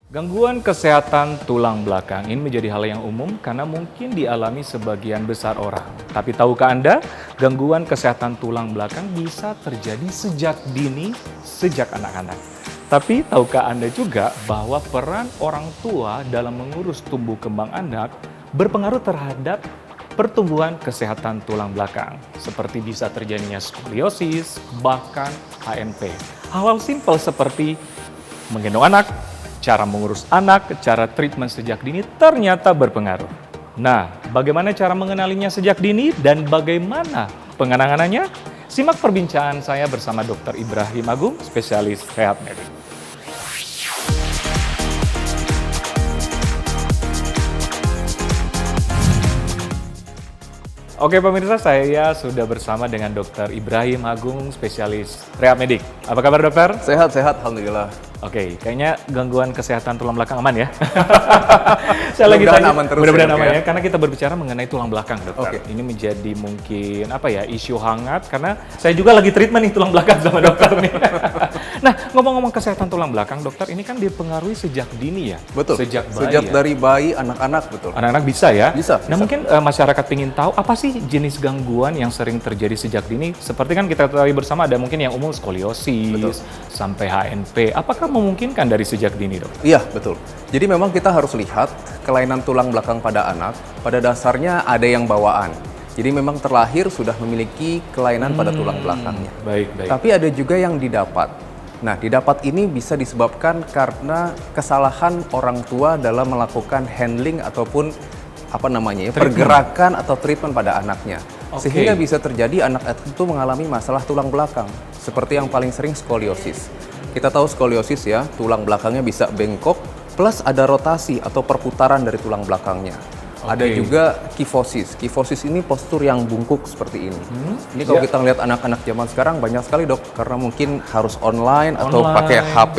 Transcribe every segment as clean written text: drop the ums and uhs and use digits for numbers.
Gangguan kesehatan tulang belakang ini menjadi hal yang umum karena mungkin dialami sebagian besar orang. Tapi tahukah Anda, gangguan kesehatan tulang belakang bisa terjadi sejak dini, sejak anak-anak. Tapi tahukah Anda juga bahwa peran orang tua dalam mengurus tumbuh kembang anak berpengaruh terhadap pertumbuhan kesehatan tulang belakang, seperti bisa terjadinya skoliosis, bahkan HNP. Hal-hal simpel seperti menggendong anak, cara mengurus anak, cara treatment sejak dini ternyata berpengaruh. Nah, bagaimana cara mengenalinya sejak dini dan bagaimana penanganannya? Simak perbincangan saya bersama Dr. Ibrahim Agung, spesialis rehab medik. Oke pemirsa, saya sudah bersama dengan Dr. Ibrahim Agung, spesialis rehab medik. Apa kabar dokter? Sehat-sehat, alhamdulillah. Oke, kayaknya gangguan kesehatan tulang belakang aman ya? Saya lagi tanya, aman terus mudah-mudahan ya, aman ya. ya, karena kita berbicara mengenai tulang belakang, dokter. Oke. Ini menjadi mungkin apa ya, isu hangat karena saya juga lagi treatment nih tulang belakang sama dokter nih. Nah, ngomong-ngomong kesehatan tulang belakang, dokter, ini kan dipengaruhi sejak dini ya? Betul. Sejak bayi Sejak ya? dari bayi, anak-anak, betul. Anak-anak bisa ya? Bisa, Nah bisa. mungkin masyarakat ingin tahu apa sih jenis gangguan yang sering terjadi sejak dini? Seperti kan kita ketahui bersama ada mungkin yang umum skoliosis, Betul. sampai HNP. Apakah memungkinkan dari sejak dini dok? Iya, betul. Jadi memang kita harus lihat kelainan tulang belakang pada anak, pada dasarnya ada yang bawaan. Jadi memang terlahir sudah memiliki kelainan pada tulang belakangnya. Baik, baik. Tapi ada juga yang didapat. Nah, didapat ini bisa disebabkan karena kesalahan orang tua dalam melakukan handling ataupun pergerakan atau treatment pada anaknya. Oke. Sehingga bisa terjadi anak itu mengalami masalah tulang belakang, seperti yang paling sering skoliosis. Kita tahu skoliosis ya, tulang belakangnya bisa bengkok, plus ada rotasi atau perputaran dari tulang belakangnya. Ada Oke. juga kifosis. Kifosis ini postur yang bungkuk seperti ini. Ini kalau Ya. kita lihat anak-anak zaman sekarang banyak sekali dok, karena mungkin harus online atau Online. pakai HP,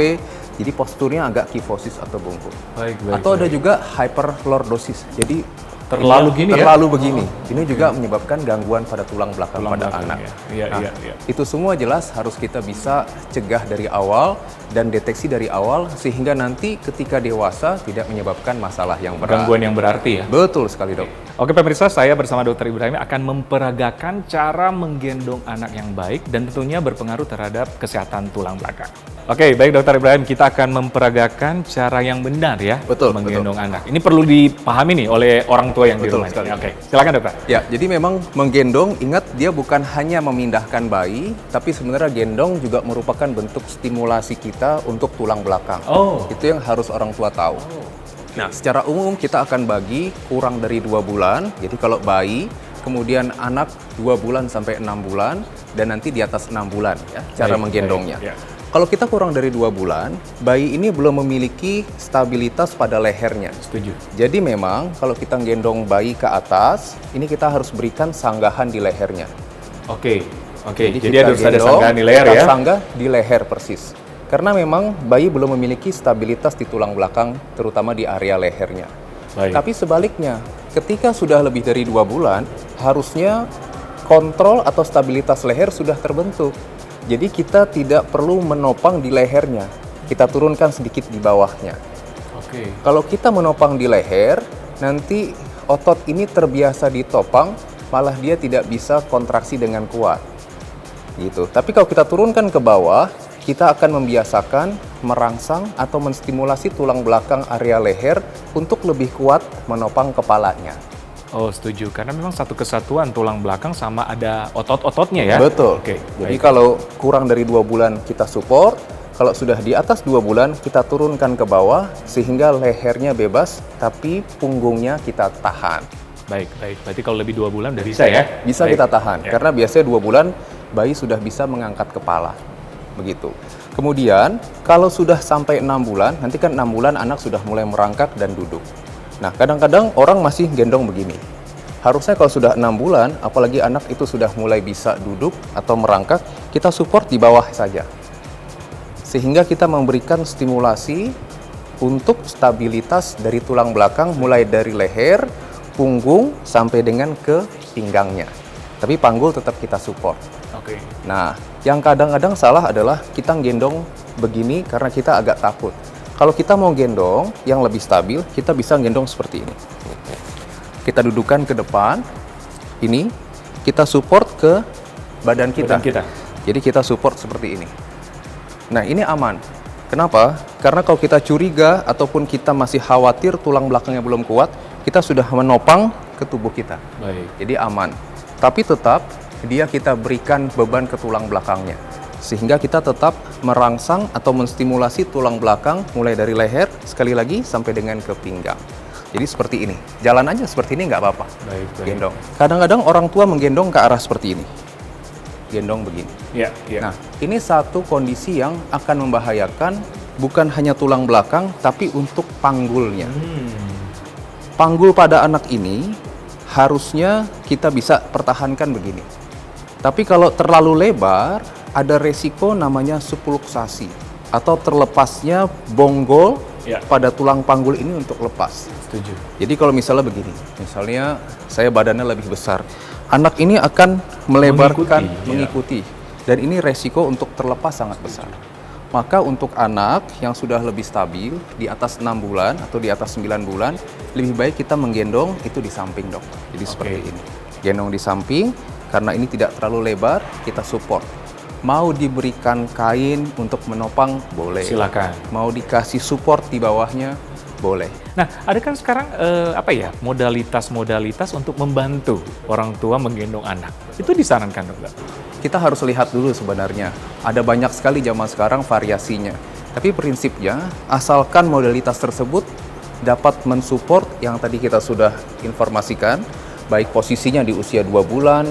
jadi posturnya agak kifosis atau bungkuk. Baik, baik. Atau ada juga hyperlordosis. Jadi Terlalu gini ya? terlalu begini. Ini juga menyebabkan gangguan pada tulang belakang Tulang pada belakang, anak. ya. Iya, Nah, iya. itu semua jelas harus kita bisa cegah dari awal dan deteksi dari awal sehingga nanti ketika dewasa tidak menyebabkan masalah yang berat. Gangguan yang berarti ya? Betul sekali dok. Oke pemirsa, saya bersama Dr. Ibrahim akan memperagakan cara menggendong anak yang baik dan tentunya berpengaruh terhadap kesehatan tulang belakang. Oke, baik Dr. Ibrahim, kita akan memperagakan cara yang benar ya Betul, menggendong anak. Ini perlu dipahami nih oleh orang tua yang di Betul rumah. sekali. Oke, silakan dokter. Ya, jadi memang menggendong, ingat dia bukan hanya memindahkan bayi, tapi sebenarnya gendong juga merupakan bentuk stimulasi kita untuk tulang belakang. Oh. Itu yang harus orang tua tahu. Nah, secara umum kita akan bagi kurang dari 2 bulan. Jadi kalau bayi, kemudian anak 2 bulan sampai 6 bulan, dan nanti di atas 6 bulan ya, cara Baik, menggendongnya. baik, ya. Kalau kita kurang dari 2 bulan, bayi ini belum memiliki stabilitas pada lehernya. Setuju. Jadi memang kalau kita gendong bayi ke atas, ini kita harus berikan sanggahan di lehernya. Oke, oke. Jadi kita harus ada gendong, sanggahan di leher kita ya? sanggah di leher persis. Karena memang bayi belum memiliki stabilitas di tulang belakang, terutama di area lehernya. Baik. Tapi sebaliknya, ketika sudah lebih dari 2 bulan, harusnya kontrol atau stabilitas leher sudah terbentuk. Jadi kita tidak perlu menopang di lehernya, kita turunkan sedikit di bawahnya. Oke. Kalau kita menopang di leher, nanti otot ini terbiasa ditopang, malah dia tidak bisa kontraksi dengan kuat. Gitu. Tapi kalau kita turunkan ke bawah, kita akan membiasakan merangsang atau menstimulasi tulang belakang area leher untuk lebih kuat menopang kepalanya. Oh, setuju. Karena memang satu kesatuan tulang belakang sama ada otot-ototnya ya? Betul. Oke. Jadi baik. kalau kurang dari 2 bulan kita support, kalau sudah di atas 2 bulan kita turunkan ke bawah sehingga lehernya bebas tapi punggungnya kita tahan. Baik, baik. Berarti kalau lebih 2 bulan udah bisa ya? Bisa Baik. kita tahan Ya. karena biasanya 2 bulan bayi sudah bisa mengangkat kepala. Begitu. Kemudian kalau sudah sampai 6 bulan, nanti kan 6 bulan anak sudah mulai merangkak dan duduk. Nah, kadang-kadang orang masih gendong begini. Harusnya kalau sudah 6 bulan, apalagi anak itu sudah mulai bisa duduk atau merangkak, kita support di bawah saja. Sehingga kita memberikan stimulasi untuk stabilitas dari tulang belakang mulai dari leher, punggung, sampai dengan ke pinggangnya. Tapi panggul tetap kita support. Oke. Nah, yang kadang-kadang salah adalah kita gendong begini karena kita agak takut. Kalau kita mau gendong yang lebih stabil, kita bisa gendong seperti ini. Kita dudukan ke depan, ini kita support ke badan kita. Jadi kita support seperti ini. Nah, ini aman. Kenapa? Karena kalau kita curiga ataupun kita masih khawatir tulang belakangnya belum kuat, kita sudah menopang ke tubuh kita. Baik. Jadi aman. Tapi tetap kita berikan beban ke tulang belakangnya. Sehingga kita tetap merangsang atau menstimulasi tulang belakang mulai dari leher, sekali lagi sampai dengan ke pinggang. Jadi seperti ini. Jalan aja seperti ini nggak apa-apa. Baik. Gendong. Kadang-kadang orang tua menggendong ke arah seperti ini. Gendong begini. Iya, iya. Nah, ini satu kondisi yang akan membahayakan bukan hanya tulang belakang, tapi untuk panggulnya. Panggul pada anak ini harusnya kita bisa pertahankan begini. Tapi kalau terlalu lebar, ada resiko namanya subluxasi atau terlepasnya bonggol pada tulang panggul ini untuk lepas. Setuju. Jadi kalau misalnya begini, misalnya saya badannya lebih besar, anak ini akan melebarkan, mengikuti. Dan ini resiko untuk terlepas sangat besar. Maka untuk anak yang sudah lebih stabil, di atas 6 bulan atau di atas 9 bulan, lebih baik kita menggendong itu di samping, dok. Jadi seperti ini. Gendong di samping, karena ini tidak terlalu lebar, kita support. Mau diberikan kain untuk menopang, boleh. Silakan. Mau dikasih support di bawahnya, boleh. Nah, ada kan sekarang modalitas-modalitas untuk membantu orang tua menggendong anak. Itu disarankan, dokter? Kita harus lihat dulu sebenarnya. Ada banyak sekali zaman sekarang variasinya. Tapi prinsipnya, asalkan modalitas tersebut dapat mensupport yang tadi kita sudah informasikan, baik posisinya di usia 2 bulan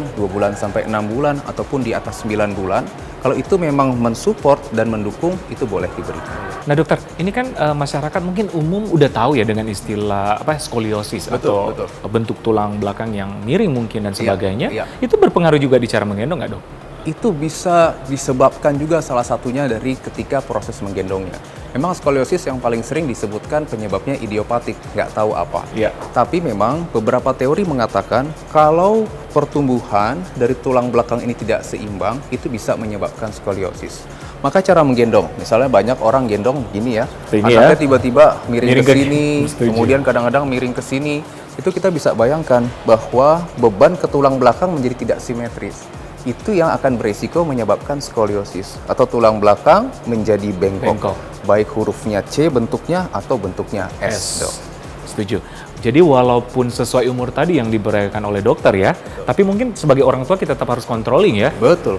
sampai 6 bulan, ataupun di atas 9 bulan. Kalau itu memang mensupport dan mendukung, itu boleh diberikan. Nah, dokter, ini kan masyarakat mungkin umum udah tahu ya dengan istilah skoliosis atau bentuk tulang belakang yang miring mungkin dan sebagainya. Iya. Itu berpengaruh juga di cara menggendong nggak, dok? Itu bisa disebabkan juga salah satunya dari ketika proses menggendongnya. Memang skoliosis yang paling sering disebutkan penyebabnya idiopatik, nggak tahu apa. Iya. Tapi memang beberapa teori mengatakan kalau pertumbuhan dari tulang belakang ini tidak seimbang, itu bisa menyebabkan skoliosis. Maka cara menggendong, misalnya banyak orang gendong begini ya, anaknya tiba-tiba miring ke sini, kemudian kadang-kadang miring ke sini. Itu kita bisa bayangkan bahwa beban ke tulang belakang menjadi tidak simetris. Itu yang akan beresiko menyebabkan skoliosis atau tulang belakang menjadi bengkok. Baik hurufnya C bentuknya atau bentuknya S, dok. Setuju. Jadi walaupun sesuai umur tadi yang diberikan oleh dokter ya, tapi mungkin sebagai orang tua kita tetap harus controlling ya. Betul.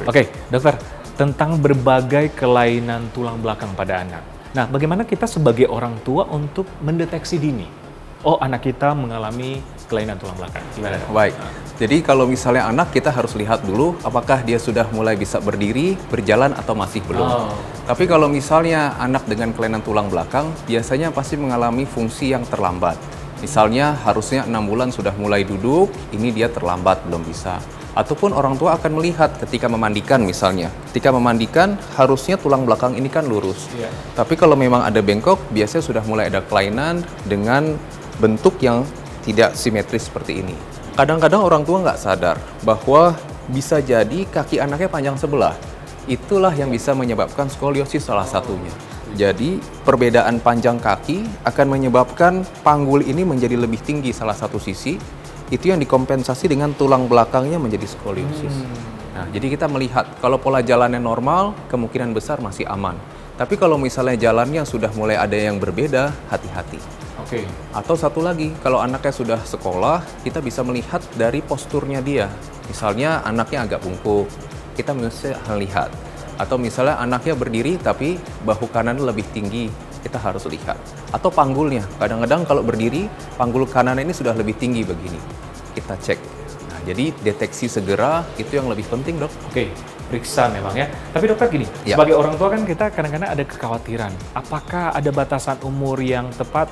Oke, dokter, tentang berbagai kelainan tulang belakang pada anak. Nah, bagaimana kita sebagai orang tua untuk mendeteksi dini? Oh, anak kita mengalami kelainan tulang belakang. Gimana, dok? Baik. Jadi kalau misalnya anak, kita harus lihat dulu apakah dia sudah mulai bisa berdiri, berjalan, atau masih belum. Tapi kalau misalnya anak dengan kelainan tulang belakang, biasanya pasti mengalami fungsi yang terlambat. Misalnya harusnya 6 bulan sudah mulai duduk, ini dia terlambat, belum bisa. Ataupun orang tua akan melihat ketika memandikan misalnya. Ketika memandikan, harusnya tulang belakang ini kan lurus. Tapi kalau memang ada bengkok, biasanya sudah mulai ada kelainan dengan bentuk yang tidak simetris seperti ini. Kadang-kadang orang tua nggak sadar bahwa bisa jadi kaki anaknya panjang sebelah. Itulah yang bisa menyebabkan skoliosis salah satunya. Jadi perbedaan panjang kaki akan menyebabkan panggul ini menjadi lebih tinggi salah satu sisi. Itu yang dikompensasi dengan tulang belakangnya menjadi skoliosis. Nah, jadi kita melihat kalau pola jalannya normal, kemungkinan besar masih aman. Tapi kalau misalnya jalannya sudah mulai ada yang berbeda, hati-hati. Atau satu lagi, kalau anaknya sudah sekolah, kita bisa melihat dari posturnya dia. Misalnya anaknya agak bungkuk, kita bisa melihat. Atau misalnya anaknya berdiri tapi bahu kanan lebih tinggi, kita harus lihat. Atau panggulnya, kadang-kadang kalau berdiri, panggul kanan ini sudah lebih tinggi begini. Kita cek. Nah, jadi deteksi segera itu yang lebih penting, dok. Periksa memang ya. Tapi dokter gini, sebagai orang tua kan kita kadang-kadang ada kekhawatiran. Apakah ada batasan umur yang tepat?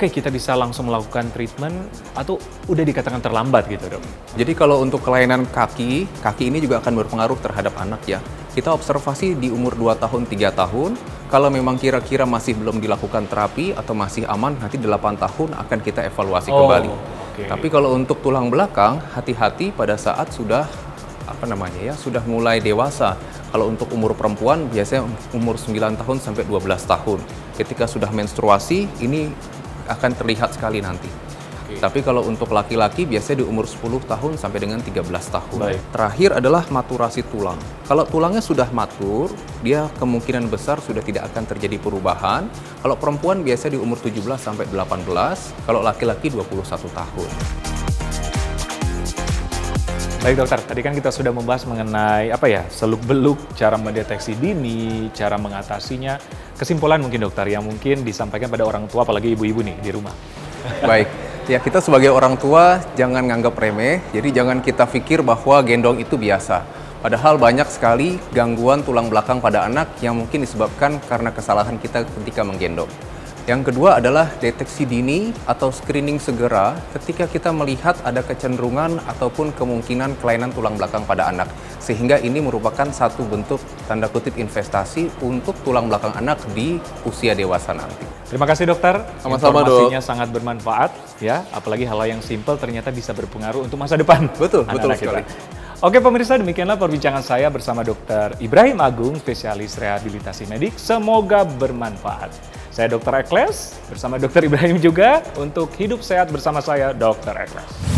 Kita bisa langsung melakukan treatment atau udah dikatakan terlambat gitu, dok? Jadi kalau untuk kelainan kaki ini juga akan berpengaruh terhadap anak ya. Kita observasi di umur 2 tahun, 3 tahun, kalau memang kira-kira masih belum dilakukan terapi atau masih aman, nanti 8 tahun akan kita evaluasi kembali. Tapi kalau untuk tulang belakang, hati-hati pada saat sudah sudah mulai dewasa. Kalau untuk umur perempuan biasanya umur 9 tahun sampai 12 tahun. ketika sudah menstruasi ini akan terlihat sekali nanti. Tapi kalau untuk laki-laki biasanya di umur 10 tahun sampai dengan 13 tahun. Baik. Terakhir adalah maturasi tulang. Kalau tulangnya sudah matur, dia kemungkinan besar sudah tidak akan terjadi perubahan. Kalau perempuan biasanya di umur 17 sampai 18, kalau laki-laki 21 tahun. Baik dokter, tadi kan kita sudah membahas mengenai seluk-beluk cara mendeteksi dini, cara mengatasinya. Kesimpulan mungkin dokter yang mungkin disampaikan pada orang tua, apalagi ibu-ibu nih di rumah. Baik, ya kita sebagai orang tua jangan nganggap remeh, jadi jangan kita pikir bahwa gendong itu biasa. Padahal banyak sekali gangguan tulang belakang pada anak yang mungkin disebabkan karena kesalahan kita ketika menggendong. Yang kedua adalah deteksi dini atau screening segera ketika kita melihat ada kecenderungan ataupun kemungkinan kelainan tulang belakang pada anak. Sehingga ini merupakan satu bentuk tanda kutip investasi untuk tulang belakang anak di usia dewasa nanti. Terima kasih dokter. Sama-sama, Informasinya sangat bermanfaat ya, apalagi hal yang simpel ternyata bisa berpengaruh untuk masa depan. Betul anak-anak sekali. Oke pemirsa, demikianlah perbincangan saya bersama Dr. Ibrahim Agung, spesialis rehabilitasi medik. Semoga bermanfaat. Saya Dr. Ekles, bersama Dr. Ibrahim juga, untuk hidup sehat bersama saya, Dr. Ekles.